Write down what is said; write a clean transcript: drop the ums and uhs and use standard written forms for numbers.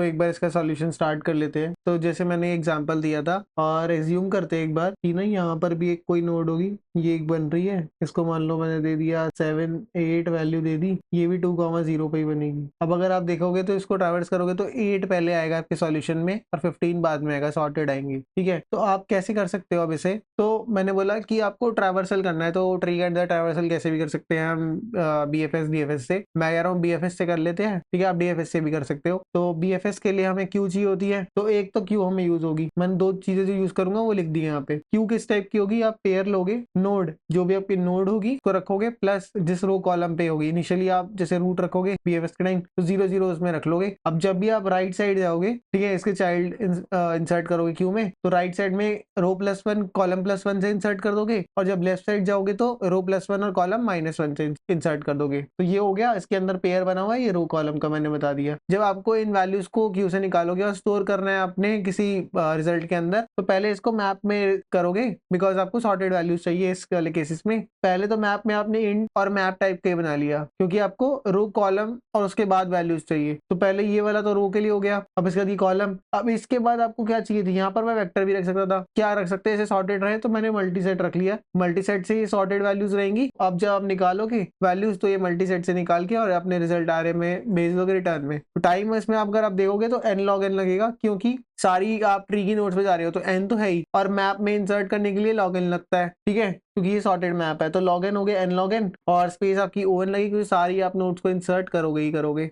एक बार इसका solution start कर लेते हैं। तो जैसे मैंने एग्जांपल दिया था और एज्यूम करते हैं एक बार कि ना यहाँ पर भी एक कोई नोड होगी, ये एक बन रही है, इसको मान लो मैंने दे दिया 7 8 वैल्यू दे दी, ये भी 2,0 पे ही बनेगी। अब अगर आप देखोगे तो इसको ट्रैवर्स करोगे तो 8 पहले आएगा आपके सॉल्यूशन में और 15 बाद में आएगा, सॉर्टेड आएंगी। ठीक है, तो आप कैसे कर सकते हो अब इसे? तो मैंने बोला कि आपको ट्रैवर्सल करना है, तो ट्री के अंदर ट्रैवर्सल कैसे भी कर सकते हैं हम, BFS DFS से। मैं कह रहा हूँ BFS से कर लेते हैं, ठीक है, आप DFS से भी कर सकते हो। तो BFS के लिए हमें क्यू चाहिए होती है, तो एक तो क्यू हमें यूज होगी, मैंने दो चीजें जो यूज करूंगा वो लिख दी है यहाँ पे। क्यू किस टाइप की होगी, आप पेयर लोगे, नोड जो भी आपकी नोड होगी उसको रखोगे प्लस जिस रो कॉलम पे होगी, इनिशियली आप जैसे रूट रखोगे BFS के टाइम तो 0 0 उसमें रख लोगे। अब जब भी आप राइट साइड जाओगे, ठीक है, इसके चाइल्ड इंसर्ट करोगे क्यू में, तो राइट साइड में रो +1 कॉलम +1 से इंसर्ट कर दोगे, और जब लेफ्ट साइड जाओगे तो रो +1 और कॉलम -1 से इंसर्ट कर दोगे। तो ये हो गया, इसके अंदर पेयर बना हुआ है, ये रो कॉलम का मैंने बता दिया। जब आपको इन वैल्यूज को क्यू से निकालोगे और स्टोर करना है आपने किसी रिजल्ट के अंदर, तो पहले इसको मैप में करोगे, बिकॉज आपको सॉर्टेड वैल्यूज चाहिए इस वाले केसेस में। पहले तो मैप में आपने इंट और मैप टाइप के बना लिया, क्योंकि आपको रो कॉलम और उसके बाद वैल्यूज चाहिए। तो पहले ये वाला तो रो के लिए हो गया, अब इसके बाद ये कॉलम। अब इसके बाद आपको क्या चाहिए थी, यहाँ पर मैं वेक्टर भी रख सकता था। क्या रख सकते हैं, ऐसे सॉर्टेड रहे तो मैंने मल्टीसेट रख लिया, मल्टीसेट से ये सॉर्टेड वैल्यूज रहेंगी। अब जब आप निकालोगे वैल्यूज तो ये मल्टीसेट से निकाल के और अपने रिजल्ट आ रहे में भेज दोगे रिटर्न में। तो टाइम इसमें अगर आप देखोगे तो n log n लगेगा, क्योंकि सारी आप ट्री की नोड्स पे जा रहे हो तो n तो है ही, और मैप में इंसर्ट करने के लिए log n लगता है, ठीक है, क्योंकि ये सॉर्टेड मैप है। तो log n हो गया n log n, और स्पेस आपकी o n लगेगी क्योंकि सारी आप नोड्स को इंसर्ट करोगे ही करोगे।